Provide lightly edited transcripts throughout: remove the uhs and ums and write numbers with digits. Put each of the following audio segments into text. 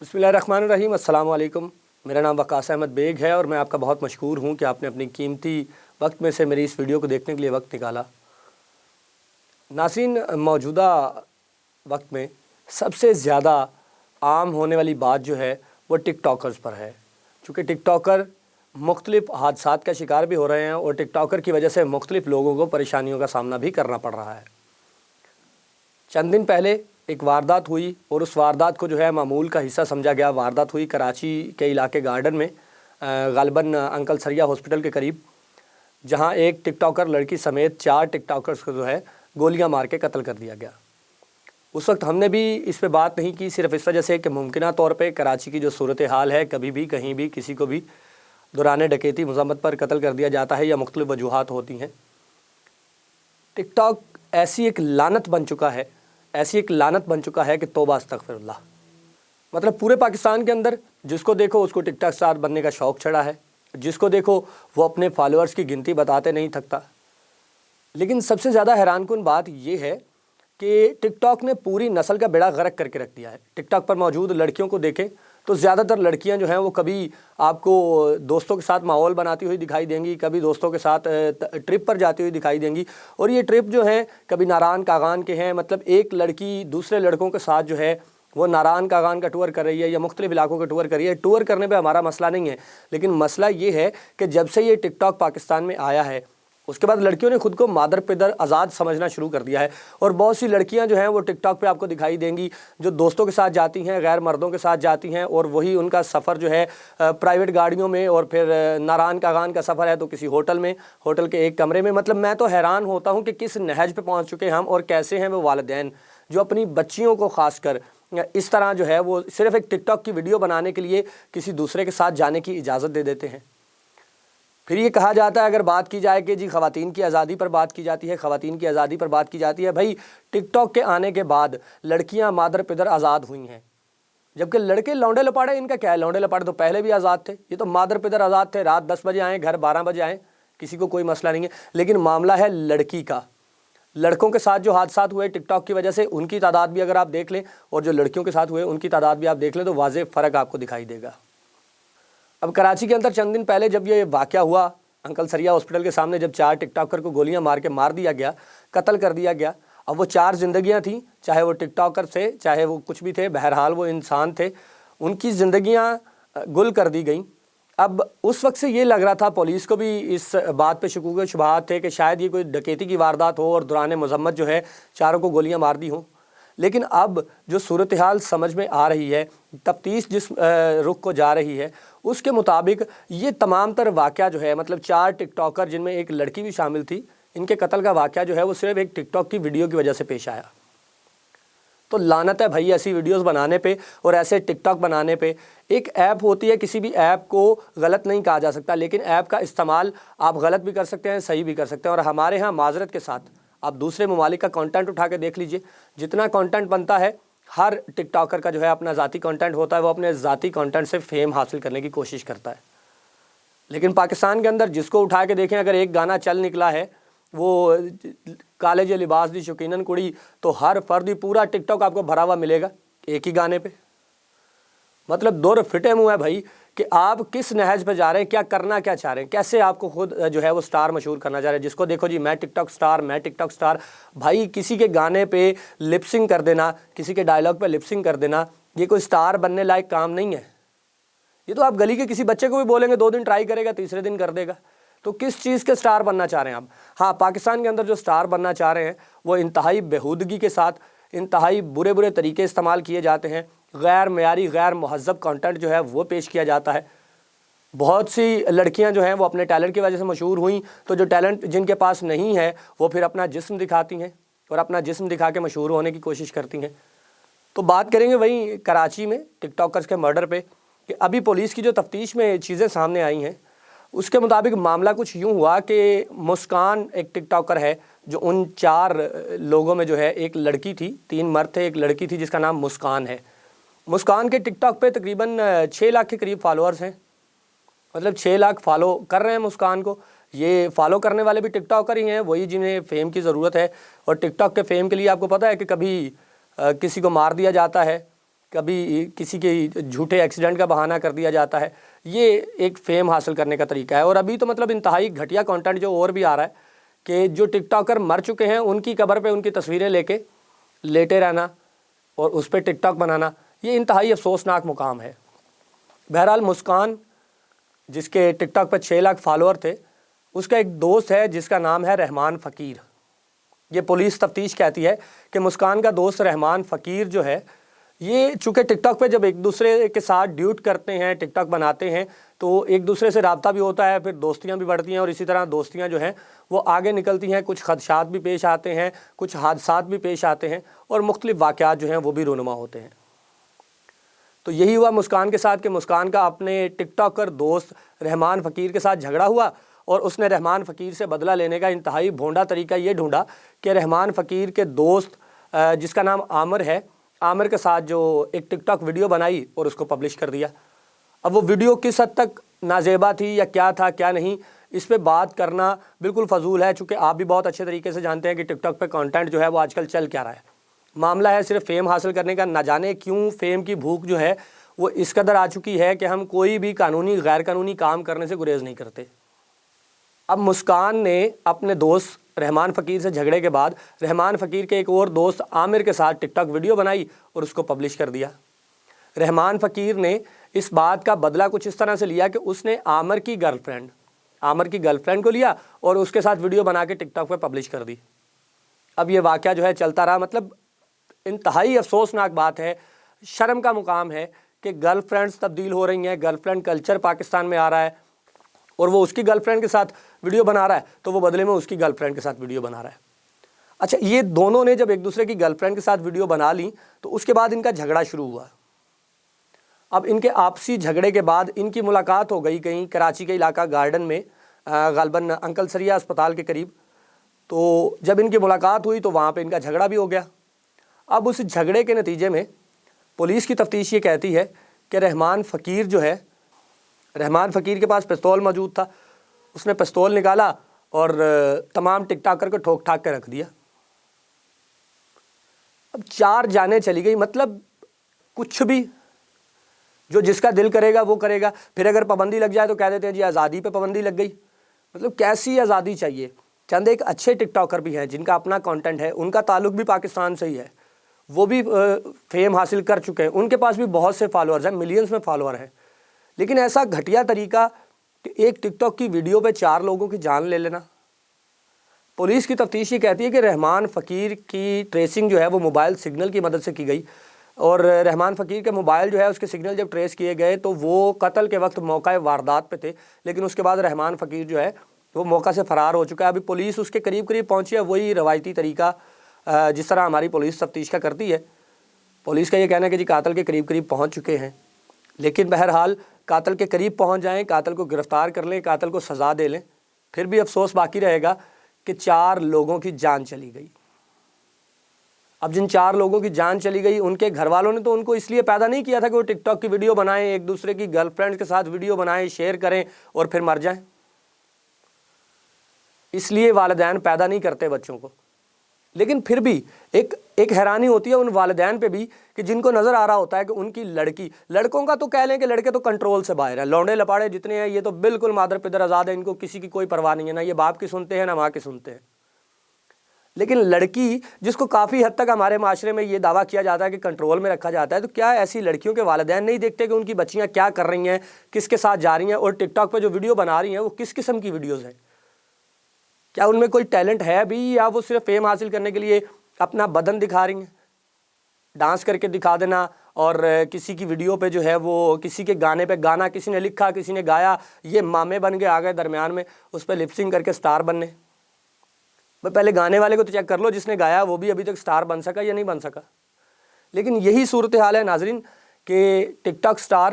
बिस्मिल्लाहिर्रहमानिर्रहीम। अस्सलाम वालेकुम। मेरा नाम वकास अहमद बेग है और मैं आपका बहुत मशकूर हूँ कि आपने अपनी कीमती वक्त में से मेरी इस वीडियो को देखने के लिए वक्त निकाला। नाज़रीन, मौजूदा वक्त में सबसे ज़्यादा आम होने वाली बात जो है वो टिकटॉकर्स पर है। चूँकि टिकटॉकर मुख्तलिफ़ हादसात का शिकार भी हो रहे हैं और टिकटॉकर की वजह से मुख्तलिफ़ लोगों को परेशानियों का सामना भी करना पड़ रहा है। चंद दिन पहले एक वारदात हुई और उस वारदात को जो है मामूल का हिस्सा समझा गया। वारदात हुई कराची के इलाके गार्डन में, गालिबन अंकल सरिया हॉस्पिटल के करीब, जहां एक टिकटॉकर लड़की समेत 4 टिकटॉकर्स को जो है गोलियां मार के कत्ल कर दिया गया। उस वक्त हमने भी इस पे बात नहीं की, सिर्फ इस वजह से कि मुमकिन तौर पे कराची की जो सूरत हाल है, कभी भी कहीं भी किसी को भी दौरान डकैती मजम्मत पर कत्ल कर दिया जाता है या मुख्तलिफ वजूहात होती हैं। टिकटॉक ऐसी एक लानत बन चुका है कि तौबा अस्तगफिरुल्लाह। मतलब पूरे पाकिस्तान के अंदर जिसको देखो उसको टिकटॉक स्टार बनने का शौक़ चढ़ा है, जिसको देखो वो अपने फॉलोअर्स की गिनती बताते नहीं थकता। लेकिन सबसे ज़्यादा हैरानकुन बात यह है कि टिकटॉक ने पूरी नस्ल का बेड़ा गर्क करके रख दिया है। टिकटॉक पर मौजूद लड़कियों को देखें तो ज़्यादातर लड़कियां जो हैं वो कभी आपको दोस्तों के साथ माहौल बनाती हुई दिखाई देंगी, कभी दोस्तों के साथ ट्रिप पर जाती हुई दिखाई देंगी। और ये ट्रिप जो हैं कभी नारान कागान के हैं, मतलब एक लड़की दूसरे लड़कों के साथ जो है वो नारान कागान का टूर कर रही है या मुख्तलिफ इलाकों का टूर कर रही है। टूर करने पे हमारा मसला नहीं है, लेकिन मसला ये है कि जब से ये टिकटॉक पाकिस्तान में आया है उसके बाद लड़कियों ने खुद को मादर पिदर आज़ाद समझना शुरू कर दिया है। और बहुत सी लड़कियां जो हैं वो टिकटॉक पे आपको दिखाई देंगी जो दोस्तों के साथ जाती हैं, गैर मर्दों के साथ जाती हैं, और वही उनका सफ़र जो है प्राइवेट गाड़ियों में, और फिर नारान कागान का सफ़र है तो किसी होटल में, होटल के एक कमरे में। मतलब मैं तो हैरान होता हूँ कि किस नहज पे पहुँच चुके हैं हम, और कैसे हैं वो वालिदैन जो अपनी बच्चियों को ख़ासकर इस तरह जो है वो सिर्फ़ एक टिकटॉक की वीडियो बनाने के लिए किसी दूसरे के साथ जाने की इजाज़त दे देते हैं। फिर ये कहा जाता है, अगर बात की जाए कि जी ख़वातीन की आज़ादी पर बात की जाती है, ख़वातीन की आज़ादी पर बात की जाती है। भाई टिकटॉक के आने के बाद लड़कियां मादर पिदर आज़ाद हुई हैं, जबकि लड़के लौंडे लपाड़े, इनका क्या है? लौंडे लपाड़े तो पहले भी आज़ाद थे, ये तो मादर पिदर आज़ाद थे। रात 10 बजे आएँ, घर 12 बजे आएँ, किसी को कोई मसला नहीं है। लेकिन मामला है लड़की का। लड़कों के साथ जो हादसात हुए टिकटॉक की वजह से, उनकी तादाद भी अगर आप देख लें और जो लड़कियों के साथ हुए उनकी तादाद भी आप देख लें तो वाज़ेह फ़र्क आपको दिखाई देगा। अब कराची के अंदर चंद दिन पहले जब ये वाक़या हुआ अंकल सरिया हॉस्पिटल के सामने, जब 4 टिकटॉकर को गोलियां मार दिया गया, कत्ल कर दिया गया। अब वो 4 ज़िंदगियां थीं, चाहे वो टिकटॉकर थे, चाहे वो कुछ भी थे, बहरहाल वो इंसान थे, उनकी ज़िंदगियां गुल कर दी गई। अब उस वक्त से ये लग रहा था, पुलिस को भी इस बात पे शकूक शुबहात थे कि शायद ये कोई डकैती की वारदात हो और दौरान मजम्मत जो है चारों को गोलियाँ मार दी हों। लेकिन अब जो सूरत हाल समझ में आ रही है, तफ्तीश जिस रुख को जा रही है, उसके मुताबिक ये तमाम तर वाक़या जो है, मतलब 4 टिकटॉकर जिनमें एक लड़की भी शामिल थी, इनके कत्ल का वाक़या जो है वो सिर्फ एक टिकटॉक की वीडियो की वजह से पेश आया। तो लानत है भाई ऐसी वीडियोस बनाने पे और ऐसे टिकटॉक बनाने पे। एक ऐप होती है, किसी भी ऐप को गलत नहीं कहा जा सकता, लेकिन ऐप का इस्तेमाल आप गलत भी कर सकते हैं, सही भी कर सकते हैं। और हमारे यहाँ माजरत के साथ आप दूसरे ममालिक का कंटेंट उठा के देख लीजिए, जितना कंटेंट बनता है, हर टिकटॉकर का जो है अपना ज़ाती कंटेंट होता है, वो अपने ज़ाती कंटेंट से फेम हासिल करने की कोशिश करता है। लेकिन पाकिस्तान के अंदर जिसको उठा के देखें, अगर एक गाना चल निकला है वो काले जे लिबास दी शौकीनन कुड़ी, तो हर फर्द ही पूरा टिकटॉक आपको भरा हुआ मिलेगा एक ही गाने पे। मतलब दौर फिटे मुँह है भाई कि आप किस नहज पे जा रहे हैं, क्या करना क्या चाह रहे हैं, कैसे आपको खुद जो है वो स्टार मशहूर करना चाह रहे हैं। जिसको देखो जी मैं टिकटॉक स्टार, मैं टिकटॉक स्टार। भाई किसी के गाने पे लिपसिंग कर देना, किसी के डायलॉग पे लिपसिंग कर देना, ये कोई स्टार बनने लायक काम नहीं है। ये तो आप गली के किसी बच्चे को भी बोलेंगे, 2 दिन ट्राई करेगा, तीसरे दिन कर देगा। तो किस चीज़ के स्टार बनना चाह रहे हैं आप? हाँ, पाकिस्तान के अंदर जो स्टार बनना चाह रहे हैं वो इंतहाई बेहूदगी के साथ, इंतहाई बुरे तरीके इस्तेमाल किए जाते हैं। गैर मयारी, गैर महज़्ज़ब कंटेंट जो है वो पेश किया जाता है। बहुत सी लड़कियां जो हैं वो अपने टैलेंट की वजह से मशहूर हुई, तो जो टैलेंट जिनके पास नहीं है वो फिर अपना जिस्म दिखाती हैं और अपना जिस्म दिखा के मशहूर होने की कोशिश करती हैं। तो बात करेंगे वही कराची में टिकटॉकर्स के मर्डर पे कि अभी पुलिस की जो तफ्तीश में चीज़ें सामने आई हैं उसके मुताबिक मामला कुछ यूँ हुआ कि मुस्कान एक टिकटॉकर है, जो उन 4 लोगों में जो है एक लड़की थी, 3 मर्द थे, एक लड़की थी जिसका नाम मुस्कान है। मुस्कान के टिकटॉक पे तकरीबन 6 लाख के करीब फॉलोअर्स हैं, मतलब 6 लाख फॉलो कर रहे हैं मुस्कान को। ये फॉलो करने वाले भी टिकटॉकर ही हैं, वही जिन्हें फ़ेम की ज़रूरत है। और टिकटॉक के फ़ेम के लिए आपको पता है कि कभी किसी को मार दिया जाता है, کبھی کسی کے جھوٹے ایکسیڈنٹ کا بہانہ کر دیا جاتا ہے. یہ ایک فیم حاصل کرنے کا طریقہ ہے. اور ابھی تو مطلب انتہائی گھٹیا کانٹینٹ جو اور بھی آ رہا ہے کہ جو ٹک ٹاکر مر چکے ہیں ان کی قبر پہ ان کی تصویریں لے کے لیٹے رہنا اور اس پہ ٹک ٹاک بنانا، یہ انتہائی افسوسناک مقام ہے. بہرحال مسکان جس کے ٹک ٹاک پہ 6 لاکھ فالوور تھے، اس کا ایک دوست ہے جس کا نام ہے رحمان فقیر. یہ پولیس تفتیش کہتی ہے کہ مسکان کا دوست رحمان فقیر جو ہے، یہ چونکہ ٹک ٹاک پہ جب ایک دوسرے کے ساتھ ڈیوٹ کرتے ہیں، ٹک ٹاک بناتے ہیں، تو ایک دوسرے سے رابطہ بھی ہوتا ہے، پھر دوستیاں بھی بڑھتی ہیں اور اسی طرح دوستیاں جو ہیں وہ آگے نکلتی ہیں. کچھ خدشات بھی پیش آتے ہیں، کچھ حادثات بھی پیش آتے ہیں اور مختلف واقعات جو ہیں وہ بھی رونما ہوتے ہیں. تو یہی ہوا مسکان کے ساتھ کہ مسکان کا اپنے ٹک ٹاکر دوست رحمان فقیر کے ساتھ جھگڑا ہوا اور اس نے رحمان فقیر سے بدلہ لینے کا انتہائی بھونڈا طریقہ یہ ڈھونڈا کہ رحمان فقیر کے دوست جس کا نام عامر ہے، عامر کے ساتھ جو ایک ٹک ٹاک ویڈیو بنائی اور اس کو پبلش کر دیا. اب وہ ویڈیو کس حد تک نازیبا تھی یا کیا تھا کیا نہیں، اس پہ بات کرنا بالکل فضول ہے، چونکہ آپ بھی بہت اچھے طریقے سے جانتے ہیں کہ ٹک ٹاک پہ کانٹینٹ جو ہے وہ آج کل چل کیا رہا ہے. معاملہ ہے صرف فیم حاصل کرنے کا. نہ جانے کیوں فیم کی بھوک جو ہے وہ اس قدر آ چکی ہے کہ ہم کوئی بھی قانونی غیر قانونی کام کرنے سے گریز نہیں کرتے. اب مسکان نے اپنے دوست رحمان فقیر سے جھگڑے کے بعد رحمان فقیر کے ایک اور دوست عامر کے ساتھ ٹک ٹاک ویڈیو بنائی اور اس کو پبلش کر دیا. رحمان فقیر نے اس بات کا بدلہ کچھ اس طرح سے لیا کہ اس نے عامر کی گرل فرینڈ کو لیا اور اس کے ساتھ ویڈیو بنا کے ٹک ٹاک پہ پبلش کر دی. اب یہ واقعہ جو ہے چلتا رہا. مطلب انتہائی افسوسناک بات ہے، شرم کا مقام ہے کہ گرل فرینڈز تبدیل ہو رہی ہیں، گرل فرینڈ کلچر پاکستان میں آ رہا ہے اور وہ اس کی گرل فرینڈ کے ساتھ ویڈیو بنا رہا ہے تو وہ بدلے میں اس کی گرل فرینڈ کے ساتھ ویڈیو بنا رہا ہے. اچھا، یہ دونوں نے جب ایک دوسرے کی گرل فرینڈ کے ساتھ ویڈیو بنا لی تو اس کے بعد ان کا جھگڑا شروع ہوا. اب ان کے آپسی جھگڑے کے بعد ان کی ملاقات ہو گئی کہیں کراچی کے علاقہ گارڈن میں، غالباً انکل سریا اسپتال کے قریب. تو جب ان کی ملاقات ہوئی تو وہاں پہ ان کا جھگڑا بھی ہو گیا. اب اس جھگڑے کے نتیجے میں پولیس کی تفتیش یہ کہتی ہے کہ رحمان فقیر جو ہے، رحمان فقیر کے پاس پستول موجود تھا، اس نے پستول نکالا اور تمام ٹک ٹاکر کو ٹھوک ٹھاک کے رکھ دیا. اب 4 جانیں چلی گئی. مطلب کچھ بھی جو جس کا دل کرے گا وہ کرے گا. پھر اگر پابندی لگ جائے تو کہہ دیتے ہیں جی آزادی پہ پابندی لگ گئی. مطلب کیسی آزادی چاہیے؟ چند ایک اچھے ٹک ٹاکر بھی ہیں جن کا اپنا کانٹینٹ ہے، ان کا تعلق بھی پاکستان سے ہی ہے، وہ بھی فیم حاصل کر چکے ہیں، ان کے پاس بھی بہت سے فالوورز ہیں، ملینز میں فالوور ہیں. لیکن ایسا گھٹیا طریقہ کہ ایک ٹک ٹاک کی ویڈیو پہ 4 لوگوں کی جان لے لینا. پولیس کی تفتیش یہ کہتی ہے کہ رحمان فقیر کی ٹریسنگ جو ہے وہ موبائل سگنل کی مدد سے کی گئی اور رحمان فقیر کے موبائل جو ہے اس کے سگنل جب ٹریس کیے گئے تو وہ قتل کے وقت موقع واردات پہ تھے، لیکن اس کے بعد رحمان فقیر جو ہے وہ موقع سے فرار ہو چکا ہے. ابھی پولیس اس کے قریب پہنچی ہے، وہی روایتی طریقہ جس طرح ہماری پولیس تفتیش کا کرتی ہے. پولیس کا یہ کہنا ہے کہ جی قاتل کے قریب پہنچ چکے ہیں، لیکن بہرحال قاتل کے قریب پہنچ جائیں، قاتل کو گرفتار کر لیں، قاتل کو سزا دے لیں، پھر بھی افسوس باقی رہے گا کہ 4 لوگوں کی جان چلی گئی. اب جن 4 لوگوں کی جان چلی گئی ان کے گھر والوں نے تو ان کو اس لیے پیدا نہیں کیا تھا کہ وہ ٹک ٹاک کی ویڈیو بنائیں، ایک دوسرے کی گرل فرینڈ کے ساتھ ویڈیو بنائیں، شیئر کریں اور پھر مر جائیں. اس لیے والدین پیدا نہیں کرتے بچوں کو. لیکن پھر بھی ایک حیرانی ہوتی ہے ان والدین پہ بھی کہ جن کو نظر آ رہا ہوتا ہے کہ ان کی لڑکی، لڑکوں کا تو کہہ لیں کہ لڑکے تو کنٹرول سے باہر ہیں، لونڈے لپاڑے جتنے ہیں یہ تو بالکل مادر پدر آزاد ہیں، ان کو کسی کی کوئی پرواہ نہیں ہے، نہ یہ باپ کی سنتے ہیں نہ ماں کی سنتے ہیں. لیکن لڑکی جس کو کافی حد تک ہمارے معاشرے میں یہ دعویٰ کیا جاتا ہے کہ کنٹرول میں رکھا جاتا ہے، تو کیا ایسی لڑکیوں کے والدین نہیں دیکھتے کہ ان کی بچیاں کیا کر رہی ہیں، کس کے ساتھ جا رہی ہیں، اور ٹک ٹاک پہ جو ویڈیو بنا رہی ہیں وہ کس قسم کی ویڈیوز ہیں؟ کیا ان میں کوئی ٹیلنٹ ہے بھی یا وہ صرف فیم حاصل کرنے کے لیے اپنا بدن دکھا رہی ہیں؟ ڈانس کر کے دکھا دینا اور کسی کی ویڈیو پہ جو ہے وہ کسی کے گانے پہ گانا کسی نے لکھا کسی نے گایا، یہ مامے بن کے آ گئے درمیان میں اس پہ لپسنگ کر کے سٹار بننے. پہلے گانے والے کو تو چیک کر لو، جس نے گایا وہ بھی ابھی تک سٹار بن سکا یا نہیں بن سکا. لیکن یہی صورتحال ہے ناظرین کہ ٹک ٹاک سٹار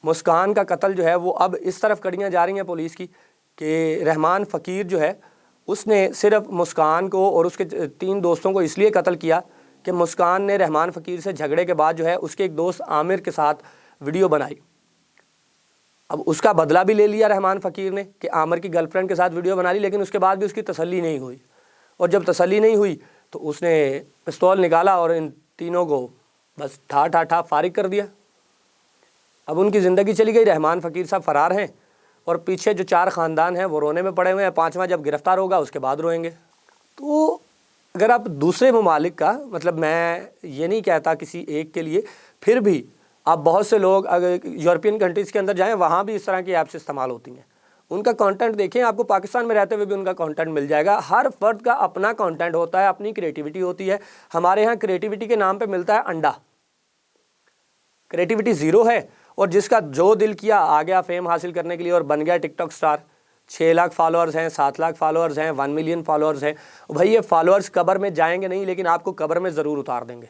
مسکان کا قتل جو ہے وہ اب اس طرف کڑیاں جا رہی ہیں پولیس کی کہ رحمان فقیر جو ہے اس نے صرف مسکان کو اور اس کے 3 دوستوں کو اس لیے قتل کیا کہ مسکان نے رحمان فقیر سے جھگڑے کے بعد جو ہے اس کے ایک دوست عامر کے ساتھ ویڈیو بنائی. اب اس کا بدلہ بھی لے لیا رحمان فقیر نے کہ عامر کی گرل فرینڈ کے ساتھ ویڈیو بنا لی، لیکن اس کے بعد بھی اس کی تسلی نہیں ہوئی، اور جب تسلی نہیں ہوئی تو اس نے پستول نکالا اور ان تینوں کو बस ठा ठा ठा फारिग कर दिया। अब उनकी ज़िंदगी चली गई, रहमान फ़कीर साहब फ़रार हैं और पीछे जो 4 ख़ानदान हैं वो रोने में पड़े हुए हैं। 5वां जब गिरफ़्तार होगा उसके बाद रोएंगे। तो अगर आप दूसरे ममालिक का, मतलब मैं ये नहीं कहता किसी एक के लिए, फिर भी आप बहुत से लोग अगर यूरोपियन कंट्रीज़ के अंदर जाएं, वहाँ भी इस तरह की ऐप्स इस्तेमाल होती हैं। उनका कंटेंट देखें, आपको पाकिस्तान में रहते हुए भी उनका कंटेंट मिल जाएगा। हर फर्द का अपना कंटेंट होता है, अपनी क्रिएटिविटी होती है। हमारे यहाँ क्रिएटिविटी के नाम पे मिलता है अंडा। क्रिएटिविटी ज़ीरो है और जिसका जो दिल किया आ गया फेम हासिल करने के लिए और बन गया टिकटॉक स्टार। 6 लाख फॉलोअर्स हैं, 7 लाख फॉलोअर्स हैं, 1 मिलियन फॉलोअर्स हैं। भाई ये फॉलोअर्स कब्र में जाएंगे नहीं, लेकिन आपको कब्र में ज़रूर उतार देंगे।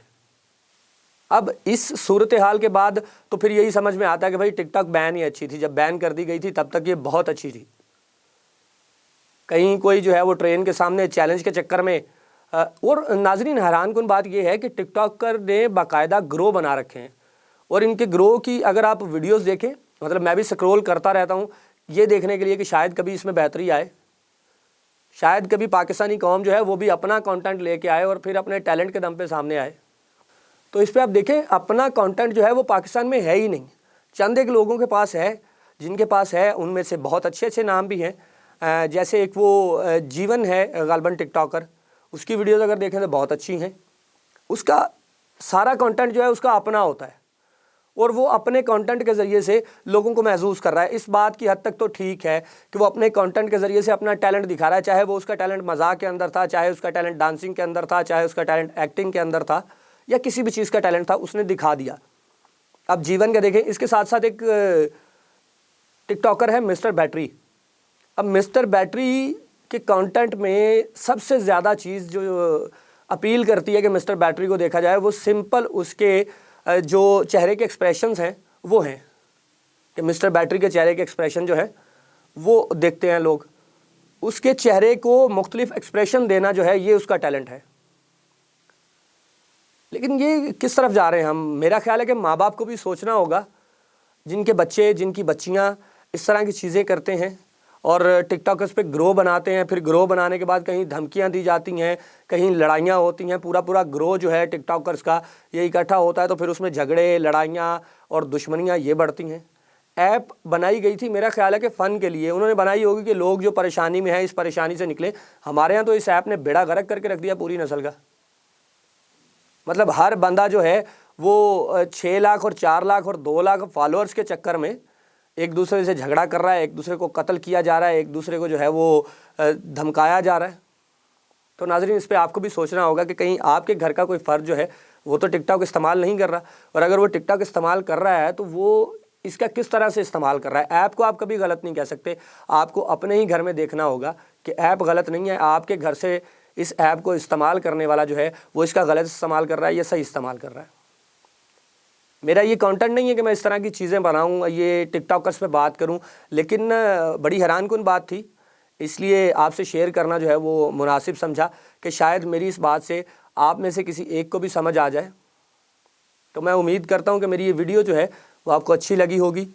अब इस सूरत हाल के बाद तो फिर यही समझ में आता है कि भाई टिकटॉक बैन ही अच्छी थी। जब बैन कर दी गई थी तब तक ये बहुत अच्छी थी। कहीं कोई जो है वो ट्रेन के सामने चैलेंज के चक्कर में और नाज़रीन हैरान कुन बात ये है कि टिकटॉकर ने बाकायदा ग्रो बना रखे हैं और इनके ग्रो की अगर आप वीडियोस देखें, मतलब मैं भी स्क्रॉल करता रहता हूँ ये देखने के लिए कि शायद कभी इसमें बेहतरी आए, शायद कभी पाकिस्तानी कौम जो है वो भी अपना कंटेंट लेके आए और फिर अपने टैलेंट के दम पे सामने आए। तो इस पर आप देखें, अपना कंटेंट जो है वो पाकिस्तान में है ही नहीं। चंद एक लोगों के पास है, जिनके पास है उनमें से बहुत अच्छे अच्छे नाम भी हैं। जैसे एक वो जीवन है गालबन टिकटॉकर, उसकी वीडियोज़ अगर देखें तो बहुत अच्छी हैं। उसका सारा कंटेंट जो है उसका अपना होता है और वो अपने कंटेंट के ज़रिए से लोगों को महसूस कर रहा है। इस बात की हद तक तो ठीक है कि वो अपने कंटेंट के ज़रिए से अपना टैलेंट दिखा रहा है, चाहे वो उसका टैलेंट मज़ाक के अंदर था, चाहे उसका टैलेंट डांसिंग के अंदर था, चाहे उसका टैलेंट एक्टिंग के अंदर था, या किसी भी चीज़ का टैलेंट था, उसने दिखा दिया। अब जीवन का देखें, इसके साथ साथ एक टिकटॉकर है मिस्टर बैटरी। अब मिस्टर बैटरी के कंटेंट में सबसे ज़्यादा चीज़ जो अपील करती है कि मिस्टर बैटरी को देखा जाए, वो सिंपल उसके जो चेहरे के एक्सप्रेशंस हैं वो हैं कि मिस्टर बैटरी के चेहरे के एक्सप्रेशन जो है वो देखते हैं लोग। उसके चेहरे को मुख्तलिफ एक्सप्रेशन देना जो है ये उसका टैलेंट है। लेकिन ये किस तरफ जा रहे हैं हम? मेरा ख्याल है कि माँ बाप को भी सोचना होगा, जिनके बच्चे जिनकी बच्चियाँ इस तरह की चीज़ें करते हैं और टिकटॉकर्स पे ग्रो बनाते हैं, फिर ग्रो बनाने के बाद कहीं धमकियां दी जाती हैं, कहीं लड़ाइयाँ होती हैं, पूरा ग्रो जो है टिकटॉकर्स का ये इकट्ठा होता है, तो फिर उसमें झगड़े, लड़ाइयाँ और दुश्मनियाँ ये बढ़ती हैं। ऐप बनाई गई थी मेरा ख्याल है कि फ़न के लिए उन्होंने बनाई होगी कि लोग जो परेशानी में हैं इस परेशानी से निकले। हमारे यहाँ तो इस ऐप ने बेड़ा गर्क करके रख दिया पूरी नस्ल का। मतलब हर बंदा जो है वो 6 लाख और 4 लाख और 2 लाख फॉलोअर्स के चक्कर में एक दूसरे से झगड़ा कर रहा है, एक दूसरे को कत्ल किया जा रहा है, एक दूसरे को जो है वो धमकाया जा रहा है। तो नाज़रीन इस पे आपको भी सोचना होगा कि कहीं आपके घर का कोई फ़र्द जो है वो तो टिकटॉक इस्तेमाल नहीं कर रहा, और अगर वो टिकटॉक इस्तेमाल कर रहा है तो वो इसका किस तरह से इस्तेमाल कर रहा है। ऐप को आप कभी गलत नहीं कह सकते, आपको अपने ही घर में देखना होगा कि ऐप गलत नहीं है, आपके घर से इस ऐप को इस्तेमाल करने वाला जो है वो इसका गलत इस्तेमाल कर रहा है या सही इस्तेमाल कर रहा है। मेरा ये कंटेंट नहीं है कि मैं इस तरह की चीज़ें बनाऊँ, ये टिकटॉकर्स पे बात करूँ, लेकिन बड़ी हैरानकुन बात थी, इसलिए आपसे शेयर करना जो है वो मुनासिब समझा कि शायद मेरी इस बात से आप में से किसी एक को भी समझ आ जाए। तो मैं उम्मीद करता हूँ कि मेरी ये वीडियो जो है वो आपको अच्छी लगी होगी,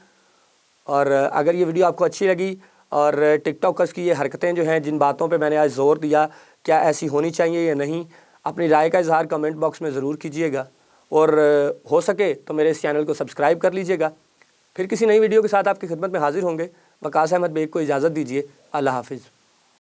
और अगर ये वीडियो आपको अच्छी लगी और टिकटॉकर्स की ये हरकतें जो हैं, जिन बातों पे मैंने आज ज़ोर दिया, क्या ऐसी होनी चाहिए या नहीं, अपनी राय का इजहार कमेंट बॉक्स में ज़रूर कीजिएगा, और हो सके तो मेरे इस चैनल को सब्सक्राइब कर लीजिएगा। फिर किसी नई वीडियो के साथ आपकी खिदमत में हाजिर होंगे। वकास अहमद बेग को इजाज़त दीजिए। अल्लाह हाफिज़।